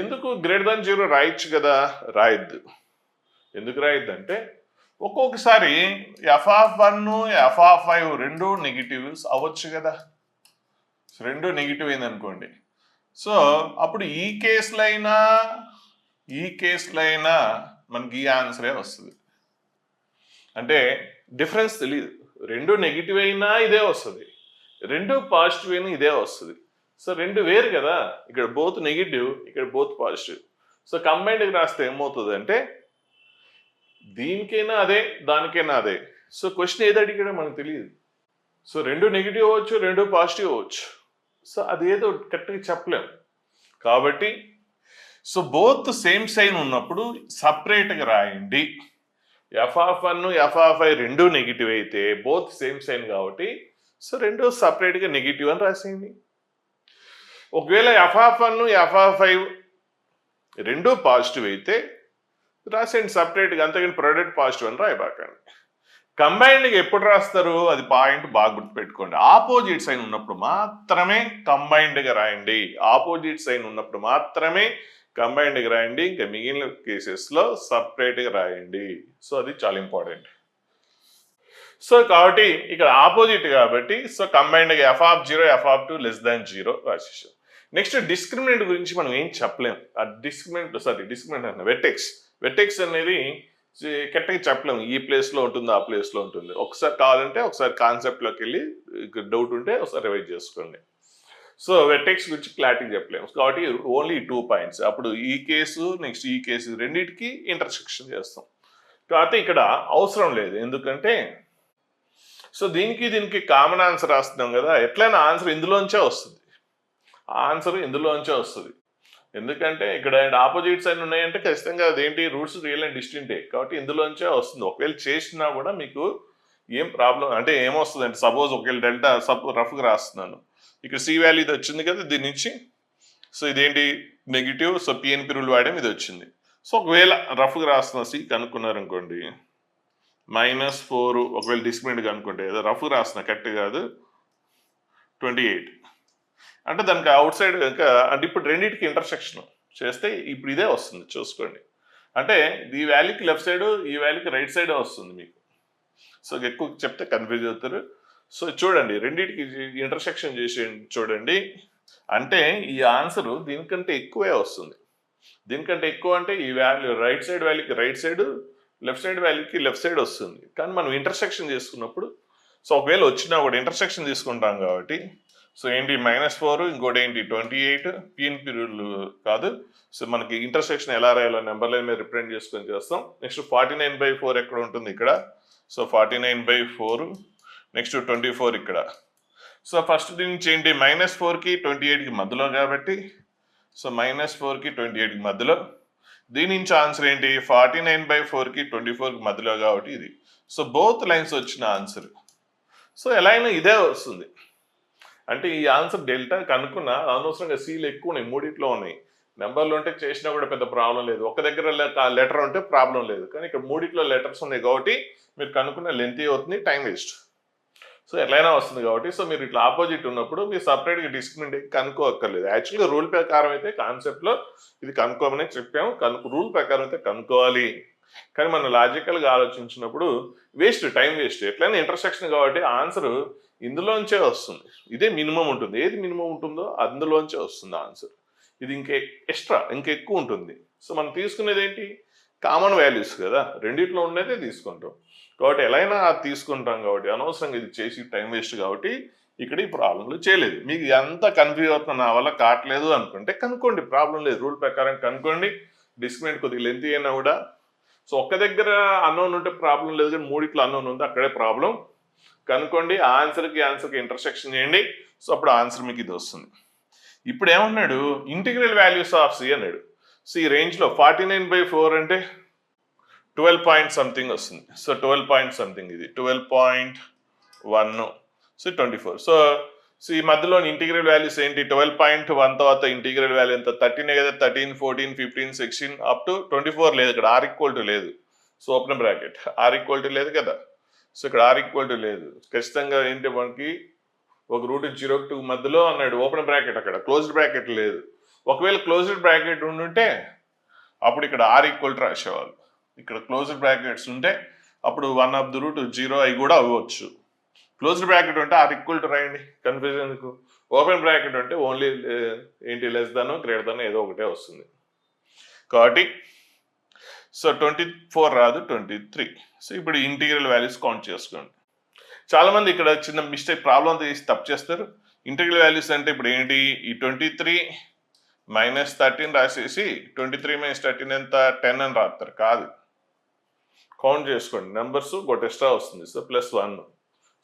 ఎందుకు గ్రేటర్ దాన్ 0 రాయొచ్చు కదా? రాయొద్దు. ఎందుకు రాయొద్దు అంటే ఒక్కొక్కసారి f(1) f(5) రెండు నెగిటివ్స్ అవ్వచ్చు కదా. రెండు నెగిటివ్ అయింది అనుకోండి. సో అప్పుడు ఈ కేసులో అయినా మనకి ఈ ఆన్సరే వస్తుంది. అంటే డిఫరెన్స్ తెలియదు. రెండు నెగిటివ్ అయినా ఇదే వస్తుంది, రెండు పాజిటివ్ అయినా ఇదే వస్తుంది. సో రెండు వేరు కదా, ఇక్కడ బోత్ నెగిటివ్ ఇక్కడ బోత్ పాజిటివ్. సో కంబైన్డ్గా రాస్తే ఏమవుతుంది అంటే దీనికైనా అదే దానికైనా అదే. సో క్వశ్చన్ ఏది అడిగాడో మనకు తెలియదు. సో రెండు నెగిటివ్ అవ్వచ్చు రెండు పాజిటివ్ అవ్వచ్చు. సో అదేదో కరెక్ట్గా చెప్పలేం. కాబట్టి సో బోత్ సేమ్ సైన్ ఉన్నప్పుడు సపరేట్గా రాయండి. f(1) f(5) రెండు నెగిటివ్ అయితే బోత్ సేమ్ సైన్ కాబట్టి సో రెండు సపరేట్గా నెగిటివ్ అని రాసేయండి. ఒకవేళ f(1) f(5) రెండు పాజిటివ్ అయితే రాసేయండి సపరేట్గా, అంతేగాని ప్రొడక్ట్ పాజిటివ్ అని రాయబాకండి. కంబైన్డ్గా ఎప్పుడు రాస్తారు అది పాయింట్ బాగా గుర్తుపెట్టుకోండి. ఆపోజిట్ సైన్ ఉన్నప్పుడు మాత్రమే కంబైన్డ్గా రాయండి. ఆపోజిట్ సైన్ ఉన్నప్పుడు మాత్రమే కంబైన్డ్గా రాయండి. ఇంకా మిగిలిన కేసెస్లో సపరేట్గా రాయండి. సో అది చాలా ఇంపార్టెంట్. సో కాబట్టి ఇక్కడ ఆపోజిట్ కాబట్టి సో కంబైన్డ్గా f(0), f(2) <0) రాసేసాం. నెక్స్ట్ డిస్క్రిమినెంట్ గురించి మనం ఏం చెప్పలేం. ఆ డిస్క్రిమినెంట్ అన్న వెట్టెక్స్ అనేది కరెక్ట్గా చెప్పలేము. ఈ ప్లేస్లో ఉంటుంది, ఆ ప్లేస్లో ఉంటుంది. ఒకసారి కావాలంటే ఒకసారి కాన్సెప్ట్లోకి వెళ్ళి డౌట్ ఉంటే ఒకసారి రివైజ్ చేసుకోండి. సో వెట్టెక్స్ గురించి క్లారిటీ చెప్పలేము కాబట్టి ఓన్లీ 2 పాయింట్స్. అప్పుడు ఈ కేసు నెక్స్ట్ ఈ కేసు రెండింటికి ఇంటర్సెక్షన్ చేస్తాం. కాబట్టి ఇక్కడ అవసరం లేదు. ఎందుకంటే సో దీనికి కామన్ ఆన్సర్ రాస్తున్నాం కదా, ఎట్లయినా ఆన్సర్ ఇందులోంచే వస్తుంది. ఎందుకంటే ఇక్కడ ఆపోజిట్ సైడ్ ఉన్నాయంటే ఖచ్చితంగా అదేంటి రూట్స్ రియల్ అండ్ డిస్టింక్టే కాబట్టి ఇందులోంచే వస్తుంది. ఒకవేళ చేసినా కూడా మీకు ఏం ప్రాబ్లం అంటే ఏమొస్తుంది అంటే సపోజ్ ఒకవేళ డెల్టా రఫ్గా రాస్తున్నాను, ఇక్కడ సి వాల్యూ ఇది వచ్చింది కదా దీని నుంచి. సో ఇదేంటి నెగిటివ్, సో పిఎన్పి రూల్ వాడాం, ఇది వచ్చింది. సో ఒకవేళ రఫ్గా రాస్తున్న సి కనుక్కున్నారు అనుకోండి -4 ఒకవేళ డిస్క్రిమినెంట్ కనుక్కుంటే ఏదో రఫ్గా రాస్తున్నా కరెక్ట్ కాదు 28 అంటే దానికి అవుట్ సైడ్ కనుక అంటే ఇప్పుడు రెండింటికి ఇంటర్సెక్షన్ చేస్తే ఇప్పుడు ఇదే వస్తుంది చూసుకోండి. అంటే ఈ వాల్యూకి లెఫ్ట్ సైడ్, ఈ వాల్యూకి రైట్ సైడ్ వస్తుంది మీకు. సో ఎక్కువ చెప్తే కన్ఫ్యూజ్ అవుతారు. సో చూడండి రెండింటికి ఇంటర్సెక్షన్ చేసి చూడండి, అంటే ఈ ఆన్సర్ దీనికంటే ఎక్కువే వస్తుంది. దీనికంటే ఎక్కువ అంటే ఈ వాల్యూ రైట్ సైడ్ వాల్యూకి రైట్ సైడ్, లెఫ్ట్ సైడ్ వాల్యూకి లెఫ్ట్ సైడ్ వస్తుంది. కానీ మనం ఇంటర్సెక్షన్ చేసుకున్నప్పుడు సో ఒకవేళ వచ్చినా కూడా ఇంటర్సెక్షన్ తీసుకుంటాం కాబట్టి సో ఏంటి -4 ఇంకోటి ఏంటి 28 పిఎన్పి రూల్ కాదు. సో మనకి ఇంటర్సెక్షన్ ఎలా రాయాలో నెంబర్ లైన్ మీద రిప్రజెంట్ చేసుకొని చేస్తాం. నెక్స్ట్ 49/4 ఎక్కడ ఉంటుంది ఇక్కడ, సో 49/4 నెక్స్ట్ 24 ఇక్కడ. సో ఫస్ట్ నుంచి ఏంటి -4కి 28కి మధ్యలో కాబట్టి సో -4కి 28కి మధ్యలో. దీని నుంచి ఆన్సర్ ఏంటి 49/4కి 24కి మధ్యలో కాబట్టి ఇది. సో బోత్ లైన్స్ వచ్చిన ఆన్సర్. సో ఎలా అయినా ఇదే వస్తుంది. అంటే ఈ ఆన్సర్ డెల్టా కనుక్కున్నా అనవసరంగా సీలు ఎక్కువ ఉన్నాయి, మూడిట్లో ఉన్నాయి. నెంబర్లు ఉంటే చేసినా కూడా పెద్ద ప్రాబ్లం లేదు, ఒక దగ్గర లెటర్ ఉంటే ప్రాబ్లం లేదు. కానీ ఇక్కడ మూడిట్లో లెటర్స్ ఉన్నాయి కాబట్టి మీరు కనుక్కున్న లెంత్ అవుతుంది, టైం వేస్ట్. సో ఎట్లయినా వస్తుంది కాబట్టి సో మీరు ఇట్లా ఆపోజిట్ ఉన్నప్పుడు మీరు సపరేట్గా డిస్క్రిమినెంట్ కనుక్కోక్కర్లేదు. యాక్చువల్గా రూల్ ప్రకారం అయితే కాన్సెప్ట్లో ఇది కనుక్కోమని చెప్పాము, రూల్ ప్రకారం అయితే కనుక్కోవాలి. కానీ మనం లాజికల్గా ఆలోచించినప్పుడు టైం వేస్ట్. ఎట్లయినా ఇంటర్సెక్షన్ కాబట్టి ఆన్సర్ ఇందులోంచే వస్తుంది. ఇదే మినిమం ఉంటుంది, ఏది మినిమం ఉంటుందో అందులోంచే వస్తుంది ఆన్సర్. ఇది ఇంకెక్కువ ఉంటుంది. సో మనం తీసుకునేది ఏంటి కామన్ వాల్యూస్ కదా, రెండిట్లో ఉండేదే తీసుకుంటాం కాబట్టి ఎలా అయినా అది తీసుకుంటాం కాబట్టి అనవసరంగా ఇది చేసి టైం వేస్ట్ కాబట్టి ఇక్కడ ఈ ప్రాబ్లంలు చేయలేదు. మీకు ఎంత కన్ఫ్యూజ్ అవుతున్నా నా వల్ల కావట్లేదు అనుకుంటే కనుక్కోండి, ప్రాబ్లం లేదు, రూల్ ప్రకారం కనుక్కోండి. డిస్క్రిమినెంట్ కొద్దిగా లెంత్ అయినా కూడా సో ఒక్క దగ్గర అన్నోన్ ఉంటే ప్రాబ్లం లేదు, కానీ మూడిట్లో అన్నోన్ ఉంది అక్కడే ప్రాబ్లం. కనుక్కోండి, ఆన్సర్కి ఇంటర్సెక్షన్ చేయండి. సో అప్పుడు ఆన్సర్ మీకు ఇది వస్తుంది. ఇప్పుడు ఏమన్నాడు ఇంటిగ్రల్ వాల్యూస్ ఆఫ్ సి అన్నాడు. సో ఈ రేంజ్లో 49/4 అంటే 12 పాయింట్ సంథింగ్ వస్తుంది. సో 12 పాయింట్ సంథింగ్, ఇది 12.1, సో 24. సో ఈ మధ్యలోని ఇంటిగ్రల్ వాల్యూస్ ఏంటి 12.1 తర్వాత ఇంటిగ్రల్ వాల్యూ ఎంత 13 కదా, 13, 14, 15, 16 అప్ టు 24 లేదు. ఇక్కడ r లేదు. సో ఓపెన్ బ్రాకెట్ r లేదు కదా. సో ఇక్కడ r లేదు. ఖచ్చితంగా ఏంటి మనకి ఒక రూట్ 0-2 మధ్యలో అన్నాడు, ఓపెన్ బ్రాకెట్ అక్కడ క్లోజ్డ్ బ్రాకెట్ లేదు. ఒకవేళ క్లోజ్డ్ బ్రాకెట్ ఉండుంటే అప్పుడు ఇక్కడ r రాసేవాళ్ళు. ఇక్కడ క్లోజ్డ్ బ్రాకెట్స్ ఉంటే అప్పుడు 1 ఆఫ్ ది రూట్ 0 అవి కూడా అవ్వచ్చు. క్లోజ్డ్ బ్రాకెట్ ఉంటే r రాయండి, కన్ఫ్యూజన్ ఎందుకు. ఓపెన్ బ్రాకెట్ ఉంటే ఓన్లీ ఏంటి <> ఏదో ఒకటే వస్తుంది కాబట్టి సో 24 రాదు 23. సో ఇప్పుడు ఇంటిగ్రల్ వాల్యూస్ కౌంట్ చేసుకోండి. చాలామంది ఇక్కడ చిన్న మిస్టేక్ ప్రాబ్లం తీసి తప్పు చేస్తారు. ఇంటిగ్రల్ వాల్యూస్ అంటే ఇప్పుడు ఏంటి ఈ 23 - 13 రాసేసి 23 - 13 ఎంత 10 అని రాస్తారు. కాదు, కౌంట్ చేసుకోండి, నెంబర్స్ ఒకటి ఎక్స్ట్రా వస్తుంది. సో +1.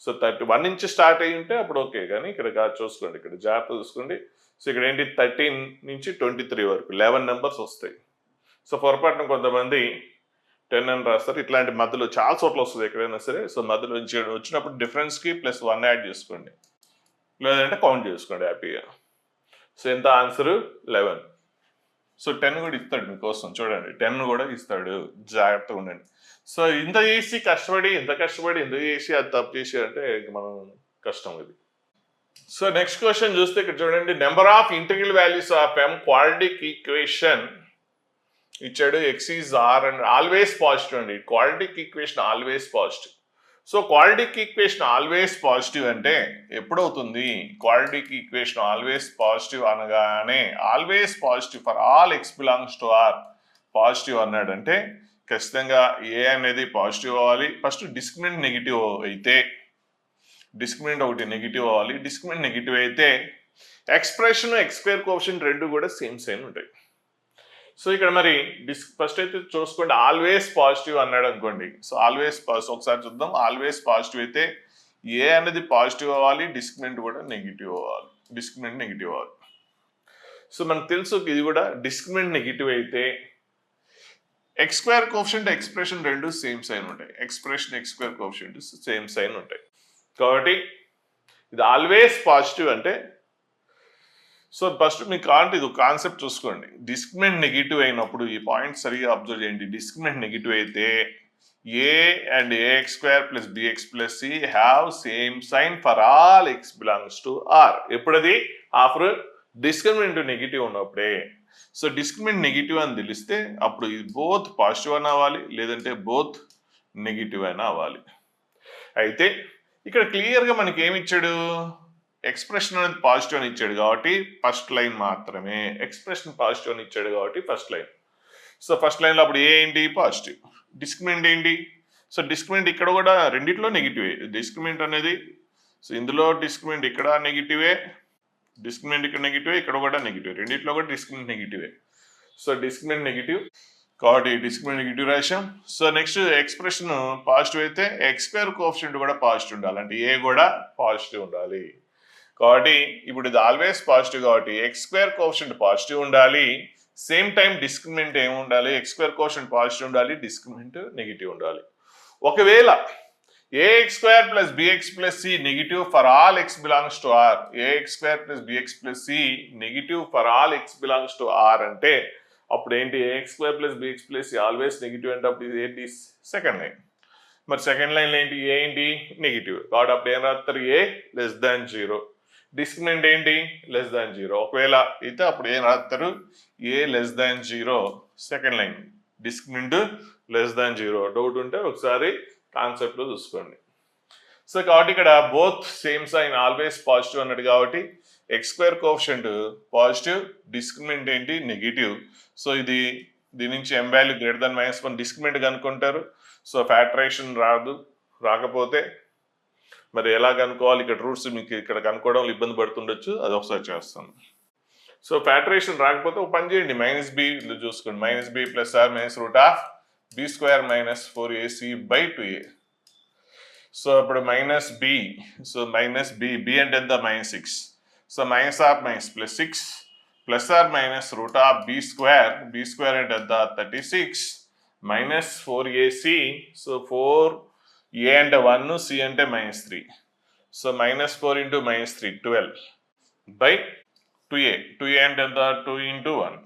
సో 31 నుంచి స్టార్ట్ అయ్యి ఉంటే అప్పుడు ఓకే, కానీ ఇక్కడ కాదు, చూసుకోండి, ఇక్కడ జాగ్రత్త చూసుకోండి. సో ఇక్కడ ఏంటి 13 నుంచి 23 వరకు 11 నెంబర్స్ వస్తాయి. సో పొరపాటున కొంతమంది 10 అని రాస్తారు. ఇట్లాంటి మధ్యలో చాలా చోట్ల వస్తుంది ఎక్కడైనా సరే. సో మధ్యలో వచ్చినప్పుడు డిఫరెన్స్కి +1 యాడ్ చేసుకోండి, లేదంటే కౌంట్ చేసుకోండి హ్యాపీగా. సో ఎంత ఆన్సర్ 11. సో 10 కూడా ఇస్తాడు మీకోసం, చూడండి 10 కూడా ఇస్తాడు, జాగ్రత్తగా ఉండండి. సో ఇంత చేసి కష్టపడి ఇంత చేసి అది తప్పు చేసి అంటే మనం కష్టం ఇది. సో నెక్స్ట్ క్వశ్చన్ చూస్తే ఇక్కడ చూడండి, number of integral values of m quadratic equation ఇచ్చాడు, x is r and always positive అండి. Quadratic equation always positive. So quadratic equation always positive అంటే ఎప్పుడవుతుంది? క్వాడ్రాటిక్ ఈక్వేషన్ ఆల్వేస్ పాజిటివ్ అనగానే always positive for all x belongs to r positive అన్నాడంటే ఖచ్చితంగా A అనేది positive అవ్వాలి. First discriminant negative అయితే, discriminant ఒకటి నెగిటివ్ అవ్వాలి. డిస్క్రిమినెంట్ నెగిటివ్ అయితే ఎక్స్ప్రెషన్ ఎక్స్ స్క్వేర్ కోఎఫిషియంట్ రెండు కూడా సేమ్ ఉంటాయి. సో ఇక్కడ మరి ఫస్ట్ అయితే చూసుకోండి, ఆల్వేస్ పాజిటివ్ అన్నాడు అనుకోండి. సో ఆల్వేస్ పాజిటివ్ ఒకసారి చూద్దాం. ఆల్వేస్ పాజిటివ్ అయితే ఏ అనేది పాజిటివ్ అవ్వాలి, డిస్క్రిమినెంట్ కూడా నెగిటివ్ అవ్వాలి. డిస్క్రిమినెంట్ నెగిటివ్ అవ్వాలి. సో మనకు తెలుసు ఇది కూడా డిస్క్రిమినెంట్ నెగిటివ్ అయితే ఎక్స్ స్క్వేర్ కోఎఫిషియంట్ ఎక్స్ప్రెషన్ రెండు సేమ్ సైన్ ఉంటాయి. Expression x square coefficient same sign ఉంటాయి కాబట్టి ఇది ఆల్వేస్ పాజిటివ్ అంటే. సో ఫస్ట్ మీకు కావాలంటే ఇది కాన్సెప్ట్ చూసుకోండి. డిస్క్రిమినెంట్ నెగిటివ్ అయినప్పుడు ఈ పాయింట్ సరిగా అబ్జర్వ్ చేయండి. డిస్క్రిమినెంట్ నెగిటివ్ అయితే a and a x square plus b x plus c have same sign for all x belongs to R. ఎప్పుడది? ఆఫ్టర్ డిస్క్రిమినెంట్ నెగిటివ్ ఉన్నప్పుడే. సో డిస్క్రిమినెంట్ నెగిటివ్ అని తెలిస్తే అప్పుడు ఇది బోత్ పాజిటివ్ అయినా అవ్వాలి, లేదంటే బోత్ నెగిటివ్ అయినా అవ్వాలి. అయితే ఇక్కడ క్లియర్గా మనకి ఏమి ఇచ్చాడు? ఎక్స్ప్రెషన్ అనేది పాజిటివ్ అని ఇచ్చాడు కాబట్టి ఫస్ట్ లైన్ మాత్రమే. ఎక్స్ప్రెషన్ పాజిటివ్ అని ఇచ్చాడు కాబట్టి ఫస్ట్ లైన్. సో ఫస్ట్ లైన్లో అప్పుడు ఏ ఏంటి? పాజిటివ్. డిస్క్రిమినెంట్ ఏంటి? సో డిస్క్రిమినెంట్ ఇక్కడ కూడా రెండిట్లో నెగిటివే. డిస్క్రిమినెంట్ అనేది సో ఇందులో డిస్క్రిమినెంట్ ఇక్కడ నెగిటివే, డిస్క్రిమినెంట్ ఇక్కడ నెగిటివే, ఇక్కడ కూడా నెగిటివ్, రెండిట్లో కూడా డిస్క్రిమినెంట్ నెగిటివే. సో డిస్క్రిమినెంట్ నెగిటివ్ కాబట్టి డిస్క్రిమినెంట్ నెగిటివ్ రాశాం. సో నెక్స్ట్ ఎక్స్ప్రెషన్ పాజిటివ్ అయితే ఎక్స్ స్క్వేర్ కోఎఫిషియంట్ కూడా పాజిటివ్ ఉండాలి, అంటే ఏ కూడా పాజిటివ్ ఉండాలి. కాబట్టి ఇప్పుడు ఇది ఆల్వేస్ పాజిటివ్ కాబట్టి ఎక్స్ స్క్వేర్ కోఎఫిషియంట్ పాజిటివ్ ఉండాలి. సేమ్ టైం డిస్క్రిమినెంట్ ఏమి ఉండాలి? ఎక్స్ స్క్వేర్ కోఎఫిషియంట్ పాజిటివ్ ఉండాలి, డిస్క్రిమినెంట్ నెగిటివ్ ఉండాలి. ఒకవేళ a x square plus b x plus c negative for all x belongs to R, a x square plus b x plus c negative for all x belongs to R అంటే అప్పుడు ఏంటి? A x square plus b x plus c always negative అంటే అప్పుడు ఇది ఏంటి? Second line. మరి second లైన్లో ఏంటి? ఏ ఏంటి? నెగిటివ్ కాబట్టి అప్పుడు ఏం రాస్తారు? A less than 0. డిస్క్రిమినెంట్ ఏంటి? Less than 0. ఒకవేళ అయితే అప్పుడు ఏం రాస్తారు? A less than 0 second line, discriminant less than 0. Doubt ఉంటే ఒకసారి కాన్సెప్ట్లో చూసుకోండి. సో కాబట్టి ఇక్కడ both same sign always positive అన్నట్టు కాబట్టి x square coefficient positive, discriminant ఏంటి? నెగిటివ్. సో ఇది దీని నుంచి m value greater than -1 discriminant కనుక్కుంటారు. సో ఫ్యాక్టరేషన్ రాకపోతే మరి ఎలా కనుక్కోవాలి? ఇక్కడ రూట్స్ మీకు ఇక్కడ కనుక్కోవడంలో ఇబ్బంది పడుతుండొచ్చు, అది ఒకసారి చేస్తాను. సో ఫ్యాక్టరేషన్ రాకపోతే ఒక పని చేయండి, -b చూసుకోండి. -b plus or minus root of b square minus 4ac/2a. So ఇప్పుడు -b, సో -b అంటే ఎంత? -6. So minus or minus plus 6 plus or minus root of b square అంటే ఎంత? 36 మైనస్ 4ac. సో 4a అంటే 1, c అంటే -3. So -4 into -3 12/2a. 2a అంటే ఎంత? 2 into 1.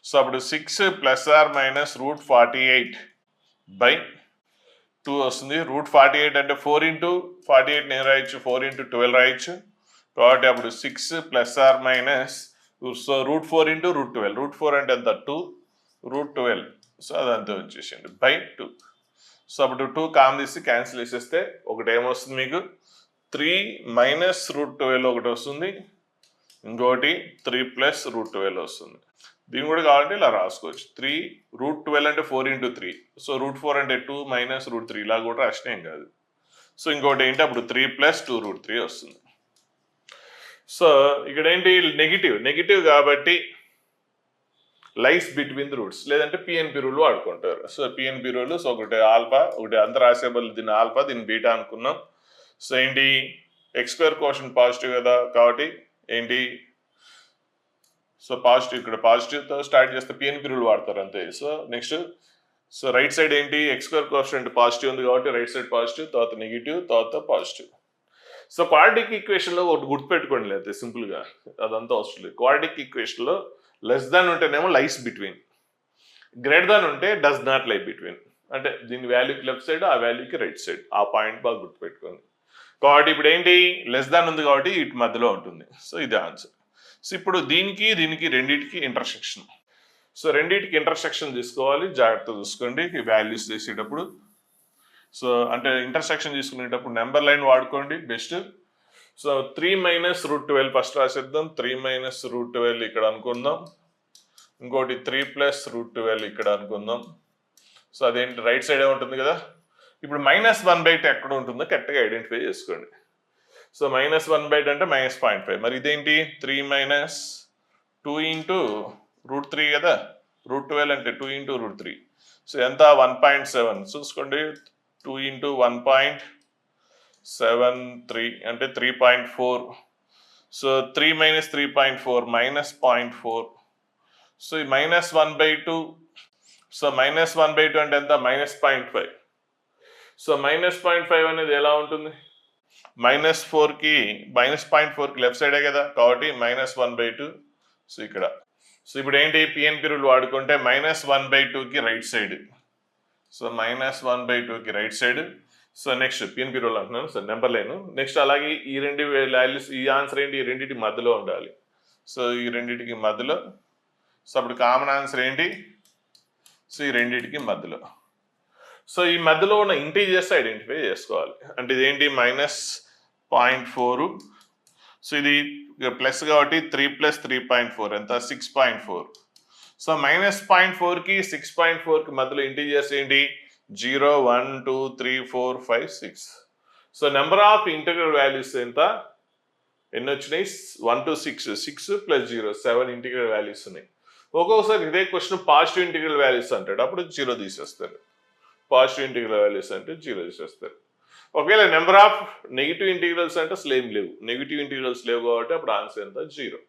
So అప్పుడు 6 ప్లస్ ఆర్ మైనస్ రూట్ 48/2 వస్తుంది. రూట్ 48 అంటే 4 into 48 నేను రాయొచ్చు, 4 into 12 రాయొచ్చు. కాబట్టి అప్పుడు 6 plus or minus so root 4 into root 12. Root 4 అంటే ఎంత? 2 రూట్ 12. సో అదంతా వచ్చేసింది /2. సో అప్పుడు 2 కామన్ తీసి క్యాన్సిల్ చేసేస్తే ఒకటి ఏమొస్తుంది మీకు? 3 మైనస్ రూట్ 12 ఒకటి వస్తుంది, ఇంకోటి 3 ప్లస్ రూట్ 12 వస్తుంది. దీన్ని కూడా కావాలంటే ఇలా రాసుకోవచ్చు. 3 రూట్ 12 అంటే 4 into 3. సో రూట్ 4 అంటే 2 మైనస్ రూట్ 3 ఇలా కూడా రాసినా ఏం కాదు. సో ఇంకోటి ఏంటి? అప్పుడు 3 ప్లస్ 2 రూట్ 3 వస్తుంది. సో ఇక్కడ ఏంటి? నెగిటివ్ కాబట్టి లైస్ బిట్వీన్ ది రూట్స్, లేదంటే పిఎన్పి రూల్ వాడుకుంటారు. సో పిఎన్పి రూల్, సో ఒకటి ఆల్ఫా, ఒకటి అంత రాసే బదులు దీన్ని ఆల్ఫా, దీన్ని బీటా అనుకున్నాం. సో ఏంటి? ఎక్స్ స్క్వేర్ కోఎఫిషియంట్ పాజిటివ్ కదా కాబట్టి ఏంటి? సో పాజిటివ్, ఇక్కడ పాజిటివ్తో స్టార్ట్ చేస్తే పిఎన్పి రూల్ వాడతారు అంతే. So next so right side ఏంటి? ఎక్స్ స్క్వేర్ కోఎఫిషియంట్ పాజిటివ్ ఉంది కాబట్టి రైట్ సైడ్ పాజిటివ్, తర్వాత నెగిటివ్, తర్వాత పాజిటివ్. సో క్వాడ్రాటిక్ ఈక్వేషన్లో ఒకటి గుర్తుపెట్టుకోండి, లేకపోతే సింపుల్గా అదంతా అవసరం లేదు. క్వాడ్రాటిక్ ఈక్వేషన్లో లెస్ దాన్ ఉంటేనేమో లైస్ బిట్వీన్, గ్రేటర్ దాన్ ఉంటే డస్ నాట్ లై బిట్వీన్. అంటే దీని వాల్యూకి లెఫ్ట్ సైడ్, ఆ వాల్యూకి రైట్ సైడ్. ఆ పాయింట్ బాగా గుర్తుపెట్టుకోండి. కాబట్టి ఇప్పుడు ఏంటి, లెస్ దాన్ ఉంది కాబట్టి ఇటు మధ్యలో ఉంటుంది. సో ఇది ఆన్సర్. సో ఇప్పుడు దీనికి దీనికి రెండింటికి ఇంటర్సెక్షన్. సో రెండింటికి ఇంటర్సెక్షన్ తీసుకోవాలి, జాగ్రత్త చూసుకోండి ఈ వాల్యూస్ చేసేటప్పుడు. సో అంటే ఇంటర్సెక్షన్ తీసుకునేటప్పుడు నెంబర్ లైన్ వాడుకోండి బెస్ట్. సో 3 - √12 ఫస్ట్ రాసేద్దాం. 3 - √12 ఇక్కడ అనుకుందాం. ఇంకోటి 3 + √12 ఇక్కడ అనుకుందాం. సో అదేంటి, రైట్ సైడ్ ఉంటుంది కదా. ఇప్పుడు -1/2 ఎక్కడ ఉంటుందో కరెక్ట్గా ఐడెంటిఫై చేసుకోండి. సో -1/2 అంటే -0.5. మరి ఇదేంటి, 3 - 2 × √3 కదా. √12 అంటే 2 × √3. సో ఎంత, 1.7. చూసుకోండి, 2 × 1.73 అంటే 3.4. సో 3 - 3.4 -0.4. సో ఈ -1/2. సో -1/2 అంటే ఎంత, -0.5. సో -0.5 అనేది ఎలా ఉంటుంది, -4కి -0.4కి లెఫ్ట్ సైడే కదా, కాబట్టి -1/2. సో ఇక్కడ సో ఇప్పుడు ఏంటి, పిఎన్పి రూల్ వాడుకుంటే -1/2కి రైట్ సైడ్. సో -1/2కి right side. So next PNP rule అంటున్నాను, సో నెంబర్ లైన్. నెక్స్ట్ అలాగే ఈ రెండు వాల్యూస్, ఈ ఆన్సర్ ఏంటి, ఈ రెండింటికి మధ్యలో ఉండాలి. సో ఈ రెండింటికి మధ్యలో. సో అప్పుడు కామన్ ఆన్సర్ ఏంటి, సో ఈ రెండింటికి మధ్యలో. సో ఈ మధ్యలో ఉన్న ఇంటీజర్స్ ఐడెంటిఫై చేసుకోవాలి. అంటే ఇదేంటి, -0.4. సో ఇది ప్లస్ కాబట్టి 3 + 3.4 ఎంత, 6.4. సో -0.4కి 6.4కి మధ్యలో ఇంటీజర్స్ ఏంటి, 0, 1, 2, 3, 4, 5, 6. So number of integral values ఎంత, ఎన్ని వచ్చినాయి, 1 to 6, 6 + 0, 7 ఇంటిగ్రల్ వాల్యూస్ ఉన్నాయి. ఒక్కొక్కసారి ఇదే క్వశ్చన్ పాజిటివ్ ఇంటిగ్రల్ వాల్యూస్ అంటాడు, అప్పుడు 0 తీసేస్తారు. పాజిటివ్ ఇంటిగ్రల్ వాల్యూస్ అంటే 0 తీసేస్తారు. ఒకవేళ నెంబర్ ఆఫ్ నెగిటివ్ ఇంటిగ్రల్స్ అంటే అసలు ఏం లేవు, నెగిటివ్ ఇంటిగ్రల్స్ లేవు కాబట్టి అప్పుడు ఆన్సర్ ఎంత, 0.